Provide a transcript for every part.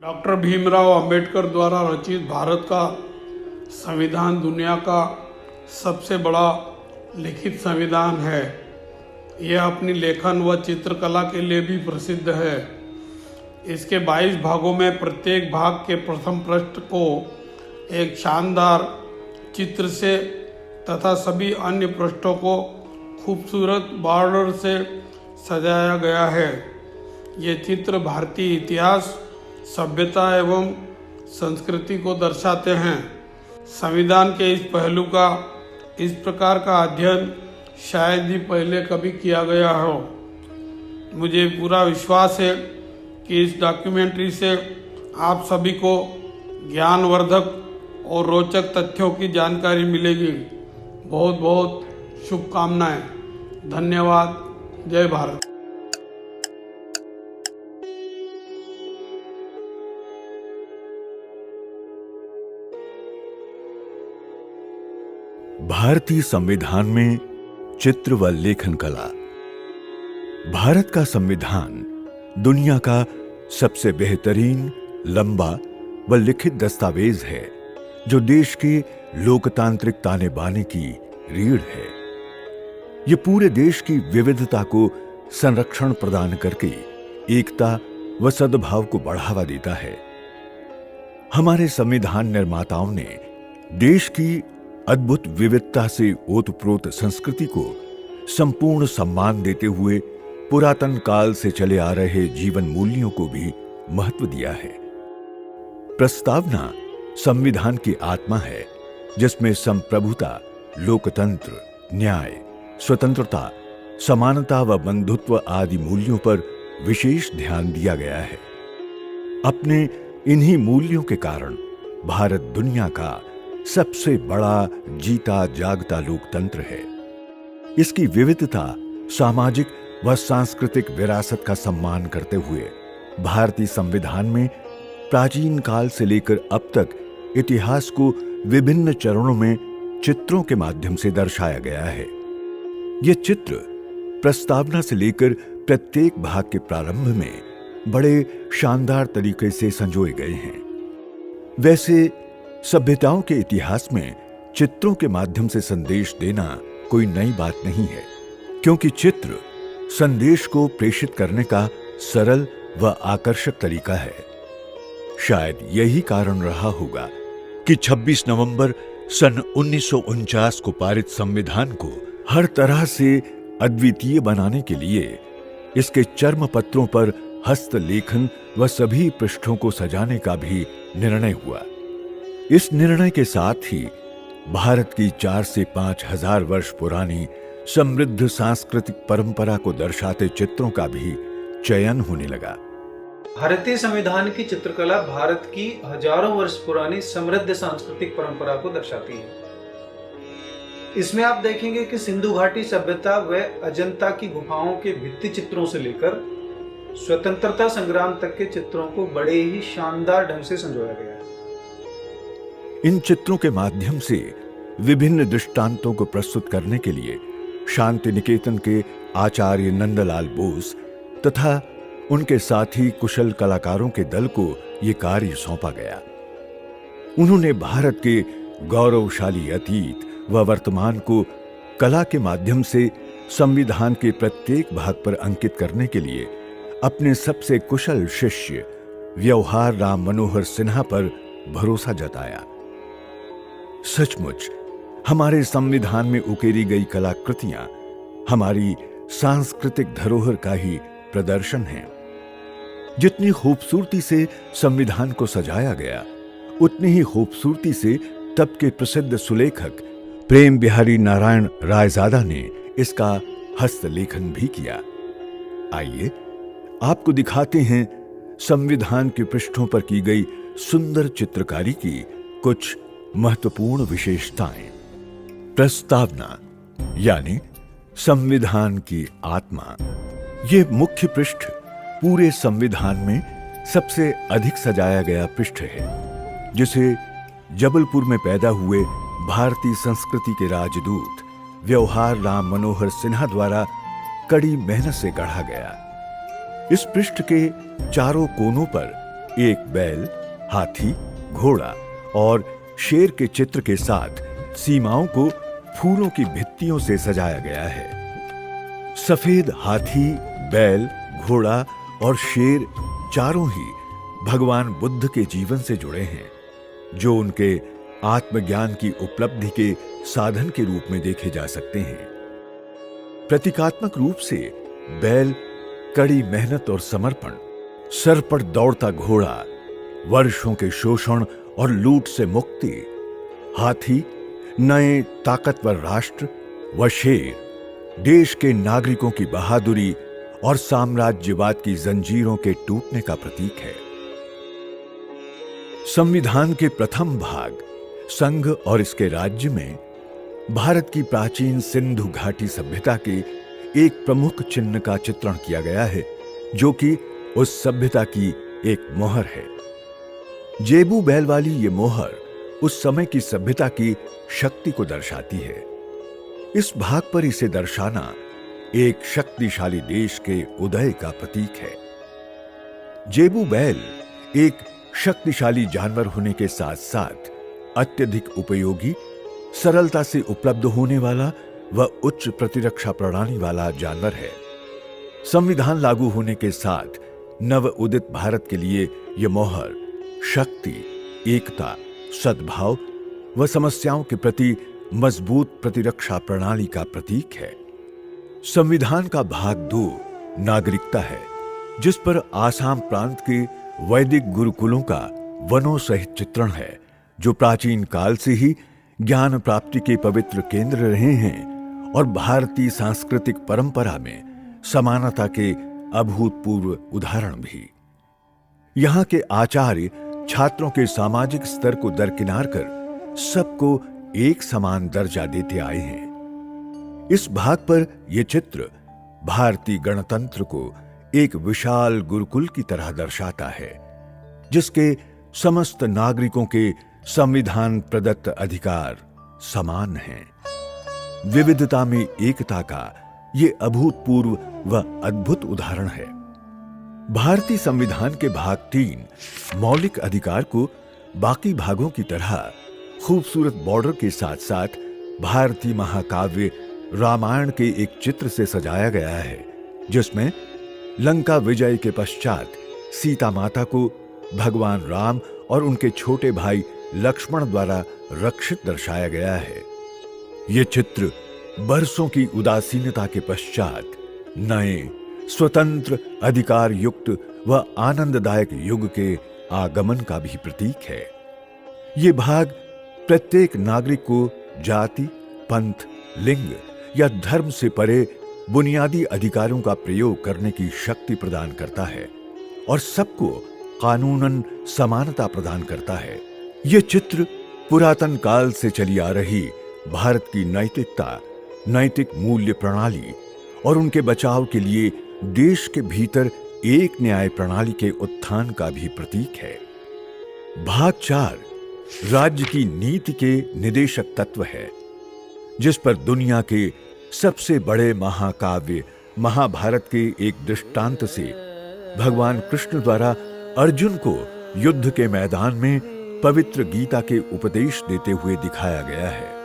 Doctor Bhimrao Ambedkar द्वारा रचित भारत का संविधान दुनिया का सबसे बड़ा लिखित संविधान है। यह अपनी लेखन व चित्रकला के लिए भी प्रसिद्ध है। इसके 22 भागों में प्रत्येक भाग के प्रथम पृष्ठ को एक शानदार चित्र से तथा सभी अन्य पृष्ठों को खूबसूरत बॉर्डर से सजाया गया है। ये चित्र भारतीय इतिहास, सभ्यता एवं संस्कृति को दर्शाते हैं। संविधान के इस पहलू का इस प्रकार का अध्ययन शायद ही पहले कभी किया गया हो। मुझे पूरा विश्वास है कि इस डॉक्यूमेंट्री से आप सभी को ज्ञानवर्धक और रोचक तथ्यों की जानकारी मिलेगी। बहुत बहुत शुभकामनाएं। धन्यवाद। जय भारत। भारतीय संविधान में चित्र व लेखन कला। भारत का संविधान दुनिया का सबसे बेहतरीन, लंबा व लिखित दस्तावेज है जो देश के लोकतांत्रिक ताने बाने की रीढ़ है। ये पूरे देश की विविधता को संरक्षण प्रदान करके एकता व सद्भाव को बढ़ावा देता है। हमारे संविधान निर्माताओं ने देश की अद्भुत विविधता से ओतप्रोत संस्कृति को संपूर्ण सम्मान देते हुए पुरातन काल से चले आ रहे जीवन मूल्यों को भी महत्व दिया है। प्रस्तावना संविधान की आत्मा है, जिसमें संप्रभुता, लोकतंत्र, न्याय, स्वतंत्रता, समानता व बंधुत्व आदि मूल्यों पर विशेष ध्यान दिया गया है। अपने इन्हीं मूल्यों के कारण भारत दुनिया का सबसे बड़ा जीता जागता लोकतंत्र है। इसकी विविधता, सामाजिक व सांस्कृतिक विरासत का सम्मान करते हुए भारतीय संविधान में प्राचीन काल से लेकर अब तक इतिहास को विभिन्न चरणों में चित्रों के माध्यम से दर्शाया गया है। ये चित्र प्रस्तावना से लेकर प्रत्येक भाग के प्रारंभ में बड़े शानदार तरीके से संजोए गए हैं। वैसे सभ्यताओं के इतिहास में चित्रों के माध्यम से संदेश देना कोई नई बात नहीं है, क्योंकि चित्र संदेश को प्रेषित करने का सरल व आकर्षक तरीका है। शायद यही कारण रहा होगा कि 26 नवंबर सन 1949 को पारित संविधान को हर तरह से अद्वितीय बनाने के लिए इसके चर्म पत्रों पर हस्तलेखन व सभी पृष्ठों को सजाने का भी निर्णय हुआ। इस निर्णय के साथ ही भारत की 4 से 5 हजार वर्ष पुरानी समृद्ध सांस्कृतिक परंपरा को दर्शाते चित्रों का भी चयन होने लगा। भारतीय संविधान की चित्रकला भारत की हजारों वर्ष पुरानी समृद्ध सांस्कृतिक परंपरा को दर्शाती है। इसमें आप देखेंगे कि सिंधु घाटी सभ्यता व अजंता की गुफाओं के भित्ति चित्रों से लेकर स्वतंत्रता संग्राम तक के चित्रों को बड़े ही शानदार ढंग से संजोया गया है। इन चित्रों के माध्यम से विभिन्न दृष्टांतों को प्रस्तुत करने के लिए शांति निकेतन के आचार्य नंदलाल बोस तथा उनके साथी कुशल कलाकारों के दल को यह कार्य सौंपा गया। उन्होंने भारत के गौरवशाली अतीत व वर्तमान को कला के माध्यम से संविधान के प्रत्येक भाग पर अंकित करने के लिए अपने सबसे कुशल शिष्य व्यवहार राम मनोहर सिन्हा पर भरोसा जताया। सचमुच हमारे संविधान में उकेरी गई कलाकृतियां हमारी सांस्कृतिक धरोहर का ही प्रदर्शन है। जितनी खूबसूरती से संविधान को सजाया गया, उतनी ही खूबसूरती से तब के प्रसिद्ध सुलेखक प्रेम बिहारी नारायण रायजादा ने इसका हस्तलेखन भी किया। आइए आपको दिखाते हैं संविधान के पृष्ठों पर की गई सुंदर चित्रकारी की कुछ महत्वपूर्ण विशेषताएं। प्रस्तावना यानी संविधान की आत्मा। ये मुख्य पृष्ठ पूरे संविधान में सबसे अधिक सजाया गया पृष्ठ है, जिसे जबलपुर में पैदा हुए भारतीय संस्कृति के राजदूत व्यवहार राम मनोहर सिन्हा द्वारा कड़ी मेहनत से गढ़ा गया। इस पृष्ठ के चारों कोनों पर एक बैल, हाथी, घोड़ा और शेर के चित्र के साथ सीमाओं को फूलों की भित्तियों से सजाया गया है। सफेद हाथी, बैल, घोड़ा और शेर चारों ही भगवान बुद्ध के जीवन से जुड़े हैं, जो उनके आत्मज्ञान की उपलब्धि के साधन के रूप में देखे जा सकते हैं। प्रतीकात्मक रूप से बैल कड़ी मेहनत और समर्पण, सर पर दौड़ता घोड़ा वर्षों के शोषण और लूट से मुक्ति, हाथी नए ताकतवर राष्ट्र व शेर देश के नागरिकों की बहादुरी और साम्राज्यवाद की जंजीरों के टूटने का प्रतीक है। संविधान के प्रथम भाग संघ और इसके राज्य में भारत की प्राचीन सिंधु घाटी सभ्यता के एक प्रमुख चिन्ह का चित्रण किया गया है, जो कि उस सभ्यता की एक मोहर है। जेबू बैल वाली ये मोहर उस समय की सभ्यता की शक्ति को दर्शाती है। इस भाग पर इसे दर्शाना एक शक्तिशाली देश के उदय का प्रतीक है। जेबू बैल एक शक्तिशाली जानवर होने के साथ साथ अत्यधिक उपयोगी, सरलता से उपलब्ध होने वाला व उच्च प्रतिरक्षा प्रणाली वाला जानवर है। संविधान लागू होने के साथ नव उदित भारत के लिए यह मोहर शक्ति, एकता, सद्भाव व समस्याओं के प्रति मजबूत प्रतिरक्षा प्रणाली का प्रतीक है। संविधान का भाग 2 नागरिकता है, जिस पर आसाम प्रांत के वैदिक गुरुकुलों का वनों सहित चित्रण है, जो प्राचीन काल से ही ज्ञान प्राप्ति के पवित्र केंद्र रहे हैं और भारतीय सांस्कृतिक परंपरा में समानता के अभूतपूर्व उदाहरण भी। यहां के आचार्य छात्रों के सामाजिक स्तर को दरकिनार कर सबको एक समान दर्जा देते आए हैं। इस भाग पर यह चित्र भारतीय गणतंत्र को एक विशाल गुरुकुल की तरह दर्शाता है, जिसके समस्त नागरिकों के संविधान प्रदत्त अधिकार समान हैं। विविधता में एकता का ये अभूतपूर्व व अद्भुत उदाहरण है। भारतीय संविधान के भाग 3 मौलिक अधिकार को बाकी भागों की तरह खूबसूरत बॉर्डर के साथ साथ भारतीय महाकाव्य रामायण के एक चित्र से सजाया गया है, जिसमें लंका विजय के पश्चात सीता माता को भगवान राम और उनके छोटे भाई लक्ष्मण द्वारा रक्षित दर्शाया गया है। यह चित्र बरसों की उदासीनता के पश्चात नए, स्वतंत्र, अधिकार युक्त व आनंददायक युग के आगमन का भी प्रतीक है। यह भाग प्रत्येक नागरिक को जाति, पंथ, लिंग या धर्म से परे बुनियादी अधिकारों का प्रयोग करने की शक्ति प्रदान करता है और सबको कानूनन समानता प्रदान करता है। यह चित्र पुरातन काल से चली आ रही भारत की नैतिकता, नैतिक मूल्य प्रणाली और उनके बचाव के लिए देश के भीतर एक न्याय प्रणाली के उत्थान का भी प्रतीक है। भाग 4 राज्य की नीति के निदेशक तत्व है, जिस पर दुनिया के सबसे बड़े महाकाव्य महाभारत के एक दृष्टांत से भगवान कृष्ण द्वारा अर्जुन को युद्ध के मैदान में पवित्र गीता के उपदेश देते हुए दिखाया गया है।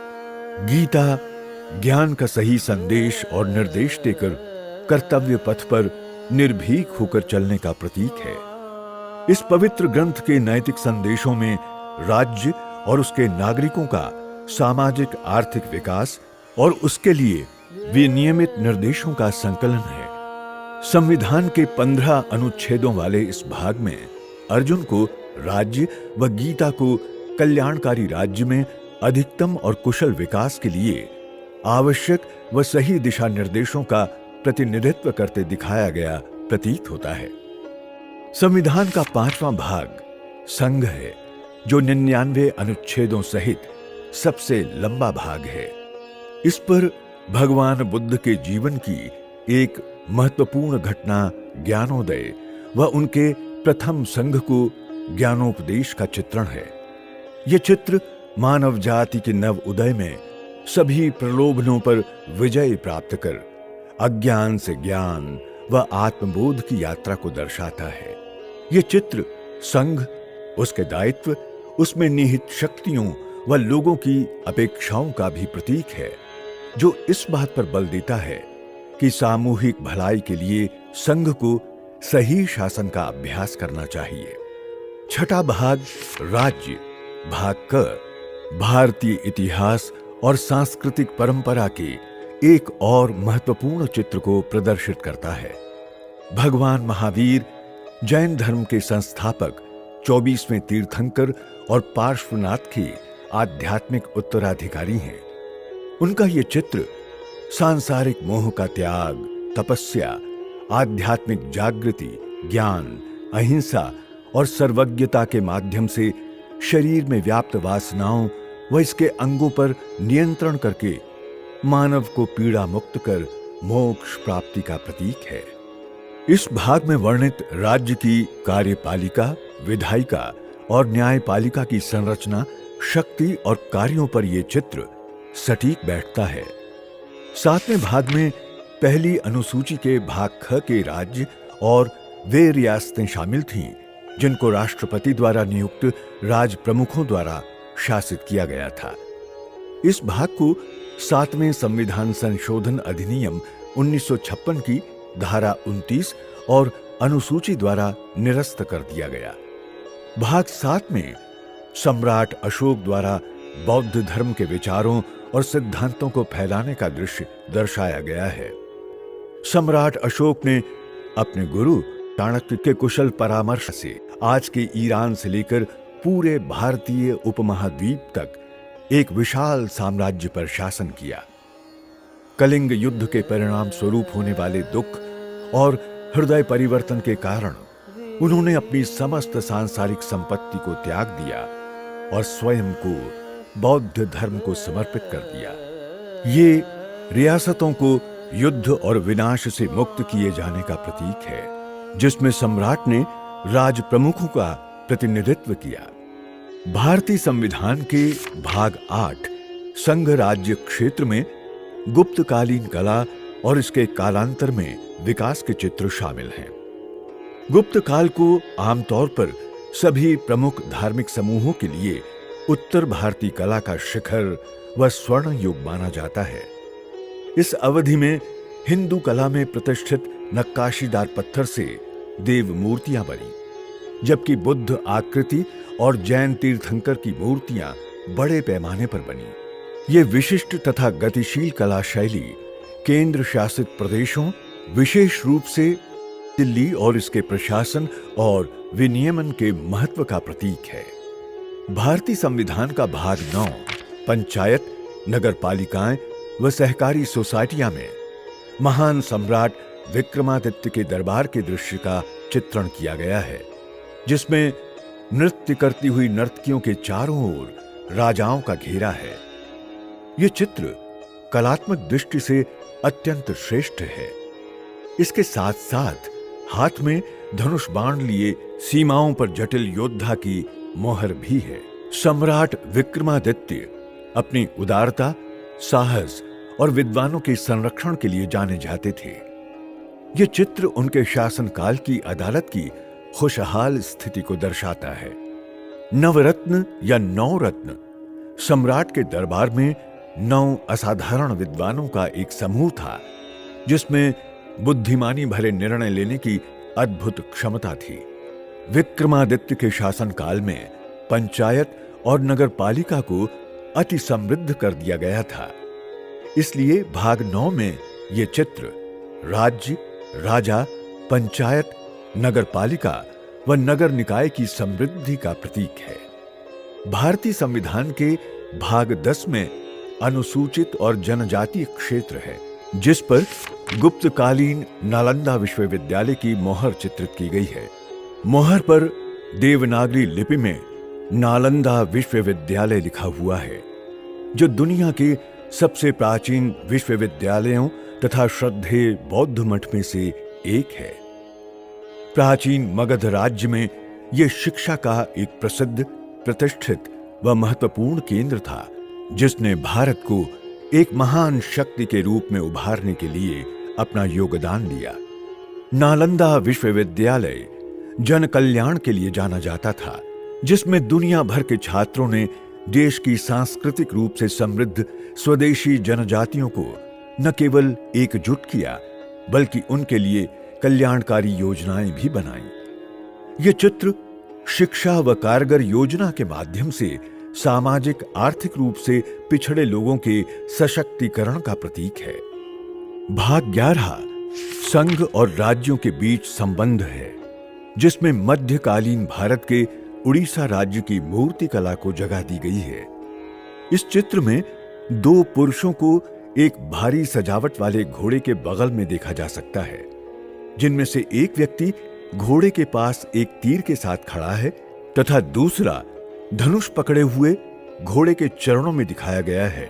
गीता ज्ञान का सही संदेश और निर्देश देकर कर्तव्य पथ पर निर्भीक होकर चलने का प्रतीक है। इस पवित्र ग्रंथ के नैतिक संदेशों में राज्य और उसके नागरिकों का सामाजिक आर्थिक विकास और उसके लिए विनियमित निर्देशों का संकलन है। संविधान के 15 अनुच्छेदों वाले इस भाग में अर्जुन को राज्य व गीता को कल्याणकारी राज्य में अधिकतम और कुशल विकास के लिए आवश्यक व सही दिशा निर्देशों का प्रतिनिधित्व करते दिखाया गया प्रतीत होता है। संविधान का 5वां भाग संघ है, जो 99 अनुच्छेदों सहित सबसे लंबा भाग है। इस पर भगवान बुद्ध के जीवन की एक महत्वपूर्ण घटना ज्ञानोदय व उनके प्रथम संघ को ज्ञानोपदेश का चित्रण है। यह चित्र मानव जाति के नव उदय में सभी प्रलोभनों पर विजय प्राप्त कर अज्ञान से ज्ञान व आत्मबोध की यात्रा को दर्शाता है। यह चित्र संघ, उसके दायित्व, उसमें निहित शक्तियों व लोगों की अपेक्षाओं का भी प्रतीक है, जो इस बात पर बल देता है कि सामूहिक भलाई के लिए संघ को सही शासन का अभ्यास करना चाहिए। छठा भाग राज्य भाग क भारतीय इतिहास और सांस्कृतिक परंपरा के एक और महत्वपूर्ण चित्र को प्रदर्शित करता है। भगवान महावीर जैन धर्म के संस्थापक, 24वें तीर्थंकर और पार्श्वनाथ के आध्यात्मिक उत्तराधिकारी हैं। उनका ये चित्र सांसारिक मोह का त्याग, तपस्या, आध्यात्मिक जागृति, ज्ञान, अहिंसा और सर्वज्ञता के माध्यम से शरीर में व्याप्त वासनाओं व इसके अंगों पर नियंत्रण करके मानव को पीड़ा मुक्त कर मोक्ष प्राप्ति का प्रतीक है। इस भाग में वर्णित राज्य की कार्यपालिका, विधायिका और न्यायपालिका की संरचना, शक्ति और कार्यों पर यह चित्र सटीक बैठता है। 7वें भाग में पहली अनुसूची के भाग ख के राज्य और वे रियासतें शामिल थीं जिनको राष्ट्रपति द्वारा नियुक्त राज प्रमुखों द्वारा शासित किया गया था। इस भाग को 7वें संविधान संशोधन अधिनियम 1956 की धारा 29 और अनुसूची द्वारा निरस्त कर दिया गया। भाग 7 में सम्राट अशोक द्वारा बौद्ध धर्म के विचारों और सिद्धांतों को फैलाने का दृश्य दर्शाया गया है। सम्राट अशोक ने अपने गुरु चाणक्य के कुशल परामर्श से आज के ईरान से लेकर पूरे भारतीय उपमहाद्वीप तक एक विशाल साम्राज्य पर शासन किया। कलिंग युद्ध के परिणाम स्वरूप होने वाले दुख और हृदय परिवर्तन के कारण उन्होंने अपनी समस्त सांसारिक संपत्ति को त्याग दिया और स्वयं को बौद्ध धर्म को समर्पित कर दिया। ये रियासतों को युद्ध और विनाश से मुक्त किए जाने का प्रतीक है, जिसमें सम्राट ने राज प्रमुखों का प्रतिनिधित्व किया। भारतीय संविधान के भाग 8 संघ राज्य क्षेत्र में गुप्तकालीन कला और इसके कालांतर में विकास के चित्र शामिल हैं। गुप्त काल को आमतौर पर सभी प्रमुख धार्मिक समूहों के लिए उत्तर भारतीय कला का शिखर व स्वर्ण युग माना जाता है। इस अवधि में हिंदू कला में प्रतिष्ठित नक्काशीदार पत्थर से देव मूर्तियां बनी, जबकि बुद्ध आकृति और जैन तीर्थंकर की मूर्तियां बड़े पैमाने पर बनी। ये विशिष्ट तथा गतिशील कला शैली केंद्र शासित प्रदेशों, विशेष रूप से दिल्ली और इसके प्रशासन और विनियमन के महत्व का प्रतीक है। भारतीय संविधान का भाग 9 पंचायत, नगरपालिकाएं व सहकारी सोसाइटियां में महान सम्राट विक्रमादित्य के दरबार के दृश्य का चित्रण किया गया है, जिसमें नृत्य करती हुई नर्तकियों के चारों ओर राजाओं का घेरा है। यह चित्र कलात्मक दृष्टि से अत्यंत श्रेष्ठ है। इसके साथ साथ हाथ में धनुष बाण लिए सीमाओं पर जटिल योद्धा की मोहर भी है। सम्राट विक्रमादित्य अपनी उदारता, साहस और विद्वानों के संरक्षण के लिए जाने जाते थे। यह चित्र उनके शासनकाल की अदालत की खुशहाल स्थिति को दर्शाता है। नवरत्न या 9 रत्न सम्राट के दरबार में 9 असाधारण विद्वानों का एक समूह था, जिसमें बुद्धिमानी भरे निर्णय लेने की अद्भुत क्षमता थी। विक्रमादित्य के शासनकाल में पंचायत और नगरपालिका को अति समृद्ध कर दिया गया था। इसलिए भाग 9 में यह चित्र राज्य, राजा, पंचायत, नगरपालिका व नगर निकाय की समृद्धि का प्रतीक है। भारतीय संविधान के भाग 10 में अनुसूचित और जनजातीय क्षेत्र है, जिस पर गुप्तकालीन नालंदा विश्वविद्यालय की मोहर चित्रित की गई है। मोहर पर देवनागरी लिपि में नालंदा विश्वविद्यालय लिखा हुआ है, जो दुनिया के सबसे प्राचीन विश्वविद्यालयों तथा श्रद्धेय बौद्ध मठ में से एक है। प्राचीन मगध राज्य में यह शिक्षा का एक प्रसिद्ध, प्रतिष्ठित व महत्वपूर्ण केंद्र था, जिसने भारत को एक महान शक्ति के रूप में उभारने के लिए अपना योगदान दिया। नालंदा विश्वविद्यालय जन कल्याण के लिए जाना जाता था, जिसमें दुनिया भर के छात्रों ने देश की सांस्कृतिक रूप से समृद्ध स्वदेशी जनजातियों को न केवल एकजुट किया, बल्कि उनके लिए कल्याणकारी योजनाएं भी बनाई। ये चित्र शिक्षा व कारगर योजना के माध्यम से सामाजिक आर्थिक रूप से पिछड़े लोगों के सशक्तिकरण का प्रतीक है। भाग 11 संघ और राज्यों के बीच संबंध है, जिसमें मध्यकालीन भारत के उड़ीसा राज्य की मूर्ति कला को जगह दी गई है। इस चित्र में 2 पुरुषों को एक भारी सजावट वाले घोड़े के बगल में देखा जा सकता है, जिनमें से एक व्यक्ति घोड़े के पास एक तीर के साथ खड़ा है तथा दूसरा धनुष पकड़े हुए घोड़े के चरणों में दिखाया गया है।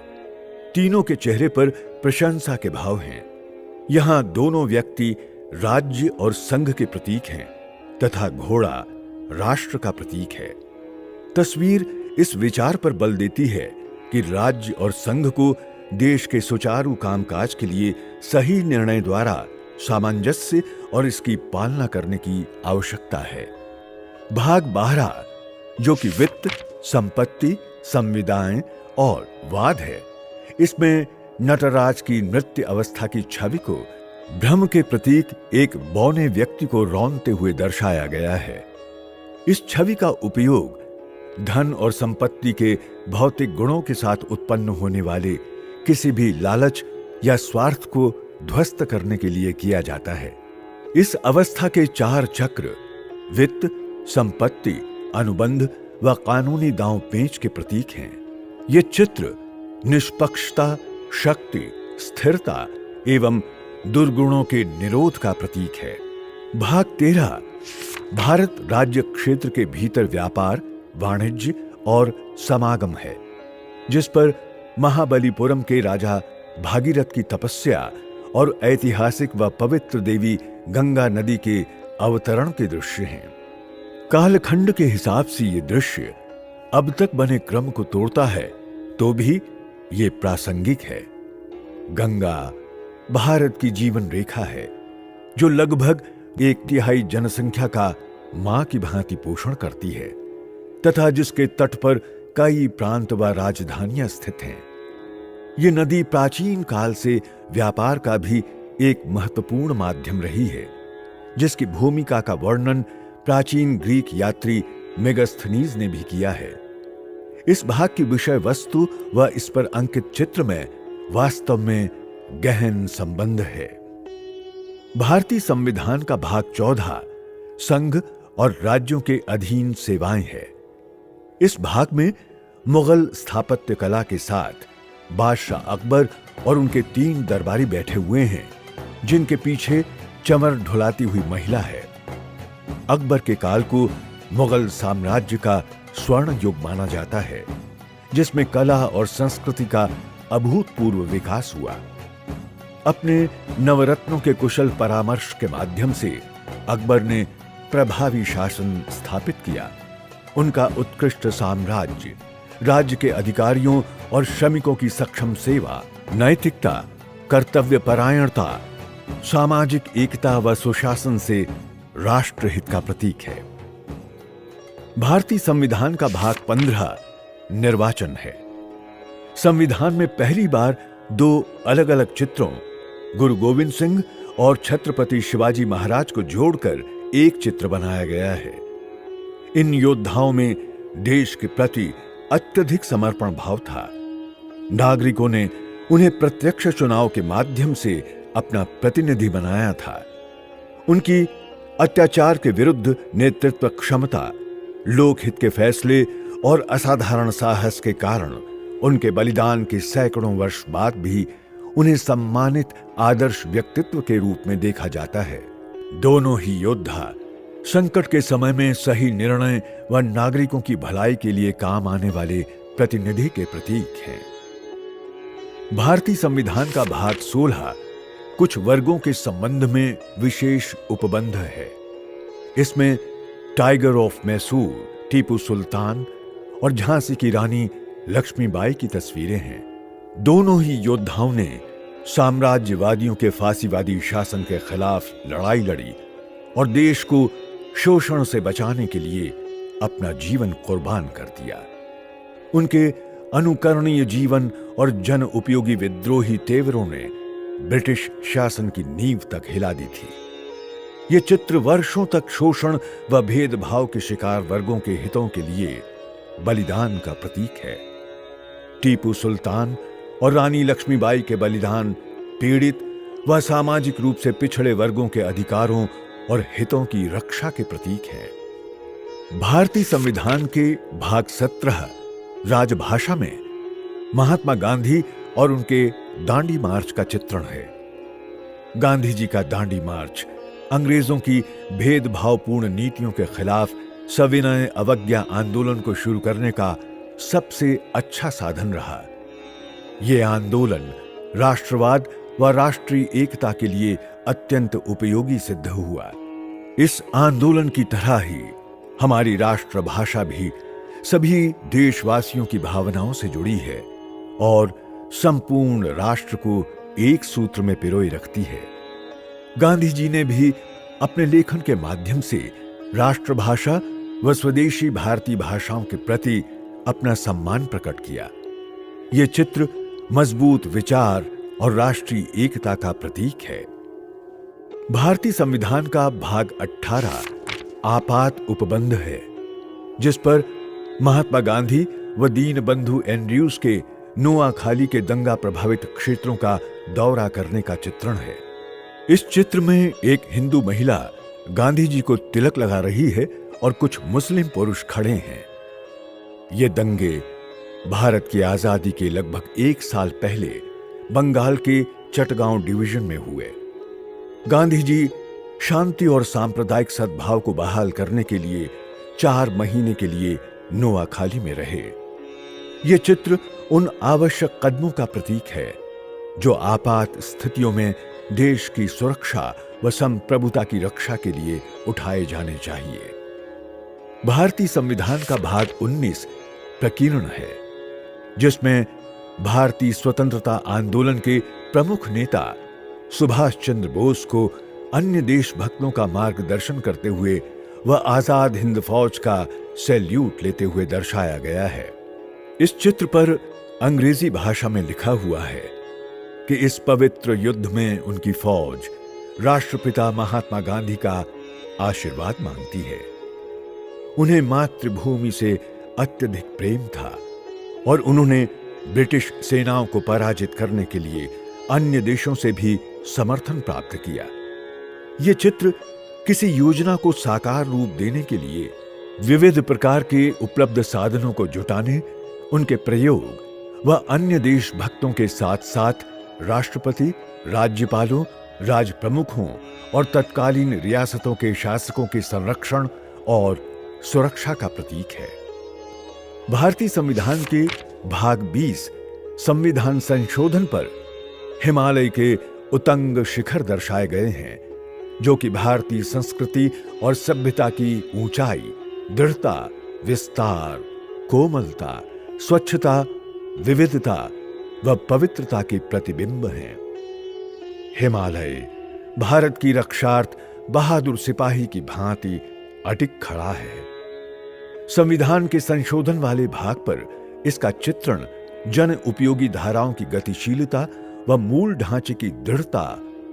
तीनों के चेहरे पर प्रशंसा के भाव हैं। यहां दोनों व्यक्ति राज्य और संघ के प्रतीक हैं तथा घोड़ा राष्ट्र का प्रतीक है। तस्वीर इस विचार पर बल देती है कि राज्य और संघ को देश के सुचारू कामकाज के लिए सही निर्णय द्वारा सामंजस्य और इसकी पालना करने की आवश्यकता है। भाग 12 जो कि वित्त, संपत्ति, संविदाएं और वाद है, इसमें नटराज की नृत्य अवस्था की छवि को भ्रम के प्रतीक एक बौने व्यक्ति को रौंदते हुए दर्शाया गया है। इस छवि का उपयोग धन और संपत्ति के भौतिक गुणों के साथ उत्पन्न होने वाले किसी भी लालच या स्वार्थ को ध्वस्त करने के लिए किया जाता है। इस अवस्था के 4 चक्र वित्त, संपत्ति, अनुबंध व कानूनी दांव पेंच के प्रतीक हैं। ये चित्र निष्पक्षता, शक्ति, स्थिरता एवं दुर्गुणों के निरोध का प्रतीक है। भाग 13 भारत राज्य क्षेत्र के भीतर व्यापार, वाणिज्य और समागम है, जिस पर महाबलीपुरम के राजा भागीरथ की तपस्या और ऐतिहासिक व पवित्र देवी गंगा नदी के अवतरण के दृश्य हैं। कालखंड के हिसाब से ये दृश्य अब तक बने क्रम को तोड़ता है, तो भी ये प्रासंगिक है। गंगा भारत की जीवन रेखा है, जो लगभग 1/3 जनसंख्या का मां की भांति पोषण करती है तथा जिसके तट पर कई प्रांत व राजधानियां स्थित हैं। ये नदी प्राचीन काल से व्यापार का भी एक महत्वपूर्ण माध्यम रही है, जिसकी भूमिका का वर्णन प्राचीन ग्रीक यात्री मेगास्थनीज ने भी किया है। इस भाग की विषय वस्तु व इस पर अंकित चित्र में वास्तव में गहन संबंध है। भारतीय संविधान का भाग 14 संघ और राज्यों के अधीन सेवाएं है। इस भाग में मुगल स्थापत्य कला के साथ बादशाह अकबर और उनके 3 दरबारी बैठे हुए हैं, जिनके पीछे चमर ढुलाती हुई महिला है। अकबर के काल को मुगल साम्राज्य का स्वर्ण युग माना जाता है, जिसमें कला और संस्कृति का अभूतपूर्व विकास हुआ। अपने नवरत्नों के कुशल परामर्श के माध्यम से अकबर ने प्रभावी शासन स्थापित किया। उनका उत्कृष्ट साम्राज्य राज्य के अधिकारियों और श्रमिकों की सक्षम सेवा, नैतिकता, कर्तव्यपरायणता, सामाजिक एकता व सुशासन से राष्ट्रहित का प्रतीक है। भारतीय संविधान का भाग 15 निर्वाचन है। संविधान में पहली बार 2 अलग अलग चित्रों गुरु गोविंद सिंह और छत्रपति शिवाजी महाराज को जोड़कर एक चित्र बनाया गया है। इन योद्धाओं में देश के प्रति अत्यधिक समर्पण भाव था। नागरिकों ने उन्हें प्रत्यक्ष चुनाव के माध्यम से अपना प्रतिनिधि बनाया था। उनकी अत्याचार के विरुद्ध नेतृत्व क्षमता, लोकहित के फैसले और असाधारण साहस के कारण उनके बलिदान के सैकड़ों वर्ष बाद भी उन्हें सम्मानित आदर्श व्यक्तित्व के रूप में देखा जाता है। दोनों ही योद्धा संकट के समय में सही निर्णय व नागरिकों की भलाई के लिए काम आने वाले प्रतिनिधि के प्रतीक हैं। भारतीय संविधान का भाग 16 कुछ वर्गों के संबंध में विशेष उपबंध है। इसमें टाइगर ऑफ मैसूर, टीपू सुल्तान और झांसी की रानी लक्ष्मीबाई की तस्वीरें हैं। दोनों ही योद्धाओं ने साम्राज्यवादियों के फांसीवादी शासन के खिलाफ लड़ाई लड़ी और देश को शोषण से बचाने के लिए अपना जीवन कुर्बान कर दिया। उनके अनुकरणीय जीवन और जन उपयोगी विद्रोही तेवरों ने ब्रिटिश शासन की नींव तक हिला दी थी। ये चित्र वर्षों तक शोषण व भेदभाव के शिकार वर्गों के हितों के लिए बलिदान का प्रतीक है। टीपू सुल्तान और रानी लक्ष्मीबाई के बलिदान पीड़ित व सामाजिक रूप से पिछड़े वर्गों के अधिकारों और हितों की रक्षा के प्रतीक है। भारतीय संविधान के भाग 17 राजभाषा में महात्मा गांधी और उनके दांडी मार्च का चित्रण है। गांधी जी का दांडी मार्च अंग्रेजों की भेदभावपूर्ण नीतियों के खिलाफ सविनय अवज्ञा आंदोलन को शुरू करने का सबसे अच्छा साधन रहा। यह आंदोलन राष्ट्रवाद व राष्ट्रीय एकता के लिए अत्यंत उपयोगी सिद्ध हुआ। इस आंदोलन की तरह ही हमारी राष्ट्रभाषा भी सभी देशवासियों की भावनाओं से जुड़ी है और संपूर्ण राष्ट्र को एक सूत्र में पिरोए रखती है। गांधी जी ने भी अपने लेखन के माध्यम से राष्ट्रभाषा व स्वदेशी भारतीय भाषाओं के प्रति अपना सम्मान प्रकट किया। यह चित्र मजबूत विचार और राष्ट्रीय एकता का प्रतीक है। भारतीय संविधान का भाग 18 आपात उपबंध है, जिस पर महात्मा गांधी व दीनबंधु एंड्रयूज के नोआखाली के दंगा प्रभावित क्षेत्रों का दौरा करने का चित्रण है। इस चित्र में एक हिंदू महिला गांधी जी को तिलक लगा रही है और कुछ मुस्लिम पुरुष खड़े हैं। ये दंगे भारत की आजादी के लगभग 1 साल पहले बंगाल के चटगांव डिवीजन में हुए। गांधी जी शांति और सांप्रदायिक सद्भाव को बहाल करने के लिए 4 महीने के लिए नोआखाली में रहे। यह चित्र उन आवश्यक कदमों का प्रतीक है जो आपात स्थितियों में देश की सुरक्षा व संप्रभुता की रक्षा के लिए उठाए जाने चाहिए। भारतीय संविधान का भाग 19 प्रकीर्ण है, जिसमें भारतीय स्वतंत्रता आंदोलन के प्रमुख नेता सुभाष चंद्र बोस को अन्य देशभक्तों का मार्गदर्शन करते हुए व आजाद हिंद फौज का सैल्यूट लेते हुए दर्शाया गया है। इस चित्र पर अंग्रेजी भाषा में लिखा हुआ है कि इस पवित्र युद्ध में उनकी फौज राष्ट्रपिता महात्मा गांधी का आशीर्वाद मांगती है। उन्हें मातृभूमि से अत्यधिक प्रेम था और उन्होंने ब्रिटिश सेनाओं को पराजित करने के लिए अन्य देशों से भी समर्थन प्राप्त किया। यह चित्र किसी योजना को साकार रूप देने के लिए विविध प्रकार के उपलब्ध साधनों को जुटाने, उनके प्रयोग व अन्य देशभक्तों के साथ साथ राष्ट्रपति, राज्यपालों, राज प्रमुखों और तत्कालीन रियासतों के शासकों के संरक्षण और सुरक्षा का प्रतीक है। भारतीय संविधान के भाग 20 संविधान संशोधन पर हिमालय के उतंग शिखर दर्शाए गए हैं, जो कि भारतीय संस्कृति और सभ्यता की ऊंचाई, दृढ़ता, विस्तार, कोमलता, स्वच्छता, विविधता व पवित्रता के प्रतिबिंब हैं। हिमालय भारत की रक्षार्थ बहादुर सिपाही की भांति अटिक खड़ा है। संविधान के संशोधन वाले भाग पर इसका चित्रण जन उपयोगी धाराओं की गतिशीलता व मूल ढांचे की दृढ़ता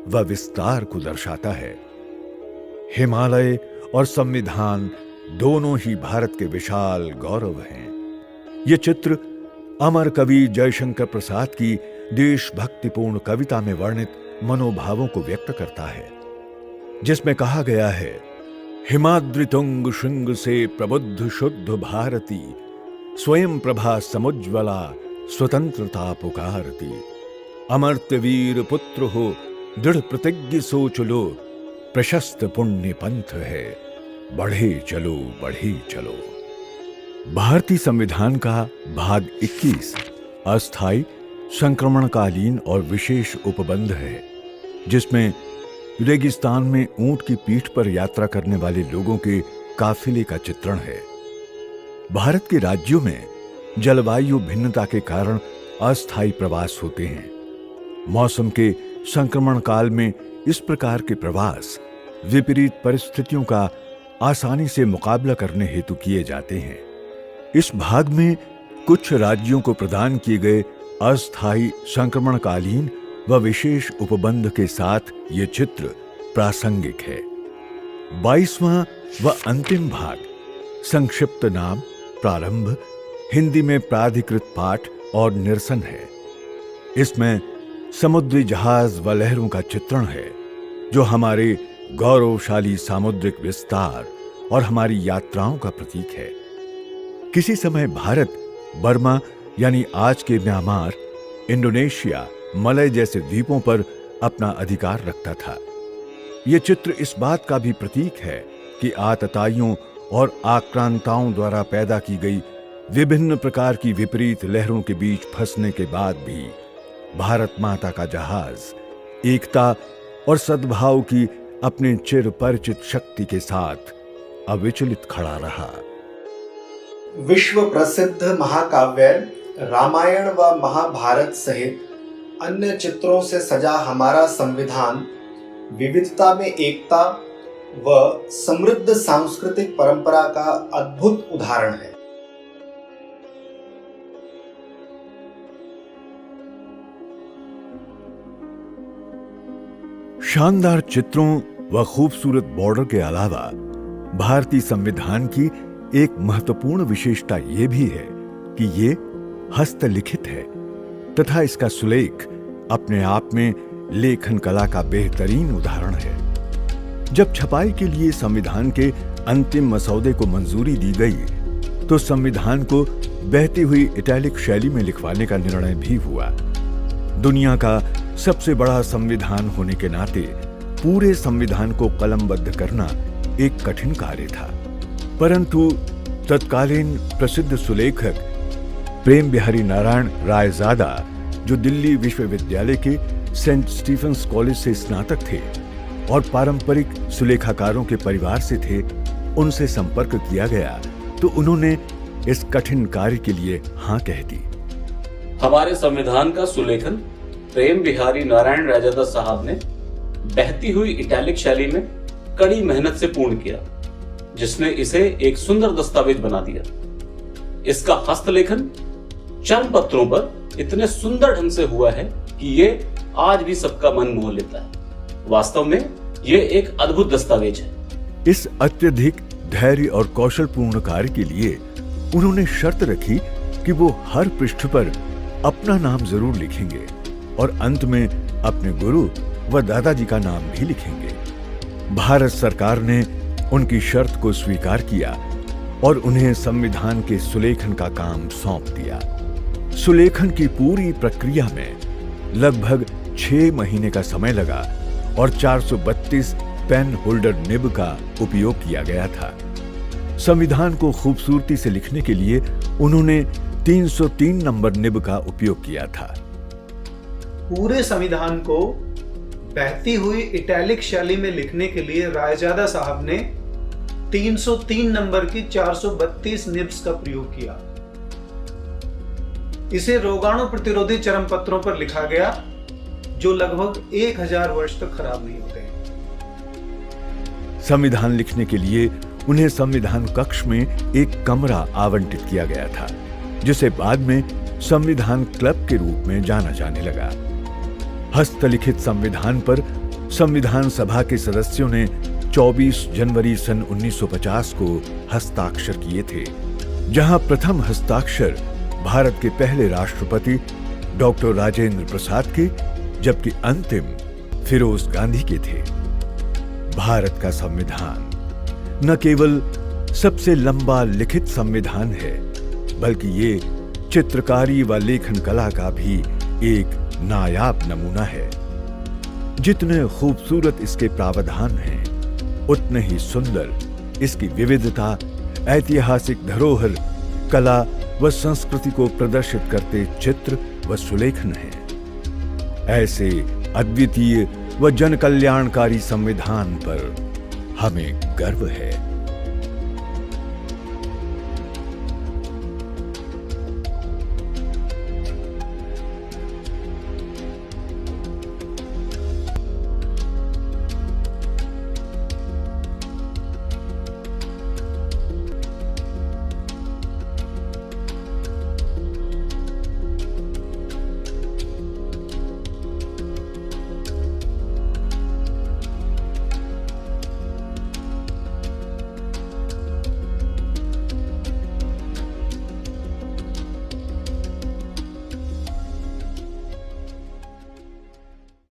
व विस्तार को दर्शाता है। हिमालय और संविधान दोनों ही भारत के विशाल गौरव हैं। यह चित्र अमर कवि जयशंकर प्रसाद की देशभक्तिपूर्ण कविता में वर्णित मनोभावों को व्यक्त करता है, जिसमें कहा गया है, हिमाद्रि तुंग श्रृंग से प्रबुद्ध शुद्ध भारती, स्वयं प्रभा समुज्ज्वला स्वतंत्रता पुकारती। अमर्त्य वीर पुत्र हो, दृढ़ प्रतिज्ञ सोच लो, प्रशस्त पुण्य पंथ है, बढ़े चलो बढ़े चलो। भारतीय संविधान का भाग 21 अस्थायी, संक्रमणकालीन और विशेष उपबंध है, जिसमें रेगिस्तान में ऊंट की पीठ पर यात्रा करने वाले लोगों के काफिले का चित्रण है। भारत के राज्यों में जलवायु भिन्नता के कारण अस्थायी प्रवास होते हैं। मौसम के संक्रमण काल में इस प्रकार के प्रवास विपरीत परिस्थितियों का आसानी से मुकाबला करने हेतु किए जाते हैं। इस भाग में कुछ राज्यों को प्रदान किए गए अस्थायी संक्रमणकालीन व विशेष उपबंध के साथ ये चित्र प्रासंगिक है। 22वां व अंतिम भाग, संक्षिप्त नाम प्रारंभ, हिंदी में प्राधिकृत पाठ और निरसन है। इसमें समुद्री जहाज व लहरों का चित्रण है, जो हमारे गौरवशाली सामुद्रिक विस्तार और हमारी यात्राओं का प्रतीक है। किसी समय भारत बर्मा यानी आज के म्यांमार, इंडोनेशिया, मलय जैसे द्वीपों पर अपना अधिकार रखता था। यह चित्र इस बात का भी प्रतीक है कि आतताइयों और आक्रांताओं द्वारा पैदा की गई विभिन्न प्रकार की विपरीत लहरों के बीच फंसने के बाद भी भारत माता का जहाज एकता और सद्भाव की अपने चिर परिचित शक्ति के साथ अविचलित खड़ा रहा। विश्व प्रसिद्ध महाकाव्य रामायण व महाभारत सहित अन्य चित्रों से सजा हमारा संविधान विविधता में एकता व समृद्ध सांस्कृतिक परंपरा का अद्भुत उदाहरण है। शानदार चित्रों व खूबसूरत बॉर्डर के अलावा भारतीय संविधान की एक महत्वपूर्ण विशेषता यह भी है कि ये हस्तलिखित है तथा इसका सुलेख अपने आप में लेखन कला का बेहतरीन उदाहरण है। जब छपाई के लिए संविधान के अंतिम मसौदे को मंजूरी दी गई तो संविधान को बहती हुई इटैलिक शैली में लिखवाने का निर्णय भी हुआ। दुनिया का सबसे बड़ा संविधान होने के नाते पूरे संविधान को कलमबद्ध करना एक कठिन कार्य था, परंतु तत्कालीन प्रसिद्ध सुलेखक प्रेम बिहारी नारायण रायजादा, जो दिल्ली विश्वविद्यालय के सेंट स्टीफेंस कॉलेज से स्नातक थे और पारंपरिक सुलेखाकारों के परिवार से थे, उनसे संपर्क किया गया तो उन्होंने इस कठिन कार्य के लिए हाँ कह दी। हमारे संविधान का सुलेखन प्रेम बिहारी नारायण रायजादा साहब ने बहती हुई इटैलिक शैली में कड़ी मेहनत से पूर्ण किया, जिसने इसे एक सुंदर दस्तावेज बना दिया। इसका हस्तलेखन चर्म पत्रों पर इतने सुंदर ढंग से हुआ है कि ये आज भी सबका मन मोह लेता है। वास्तव में ये एक अद्भुत दस्तावेज है। इस अत्यधिक धैर्य और कौशलपूर्ण कार्य के लिए उन्होंने शर्त रखी कि वो हर पृष्ठ पर अपना नाम जरूर लिखेंगे और अंत में अपने गुरु व दादाजी का नाम भी लिखेंगे। भारत सरकार ने उनकी शर्त को स्वीकार किया और उन्हें संविधान के सुलेखन का काम सौंप दिया। सुलेखन की पूरी प्रक्रिया में लगभग 6 महीने का समय लगा और 432 पेन होल्डर निब का उपयोग किया गया था। संविधान को खूबसूरती से लिखने के लिए उन्होंने 303 नंबर निब का उपयोग किया था। पूरे संविधान को बहती हुई इटैलिक शैली में लिखने के लिए रायजादा साहब ने 303 नंबर की 432 निब्स का प्रयोग किया। इसे रोगाणु प्रतिरोधी चरम पत्रों पर लिखा गया, जो लगभग 1000 वर्ष तक खराब नहीं होते हैं। संविधान लिखने के लिए उन्हें संविधान कक्ष में एक कमरा आवंटित किया गया था, जिसे बाद में संविधान क्लब के रूप में जाना जाने लगा। हस्तलिखित संविधान पर संविधान सभा के सदस्यों ने 24 जनवरी सन 1950 को हस्ताक्षर किए थे, जहां प्रथम हस्ताक्षर भारत के पहले राष्ट्रपति डॉक्टर राजेंद्र प्रसाद के, जबकि अंतिम फिरोज गांधी के थे। भारत का संविधान न केवल सबसे लंबा लिखित संविधान है, बल्कि ये चित्रकारी व लेखन कला का भी एक नायाब नमूना है। जितने खूबसूरत इसके प्रावधान हैं, उतने ही सुंदर इसकी विविधता, ऐतिहासिक धरोहर, कला व संस्कृति को प्रदर्शित करते चित्र व सुलेखन हैं। ऐसे अद्वितीय व जन कल्याणकारी संविधान पर हमें गर्व है।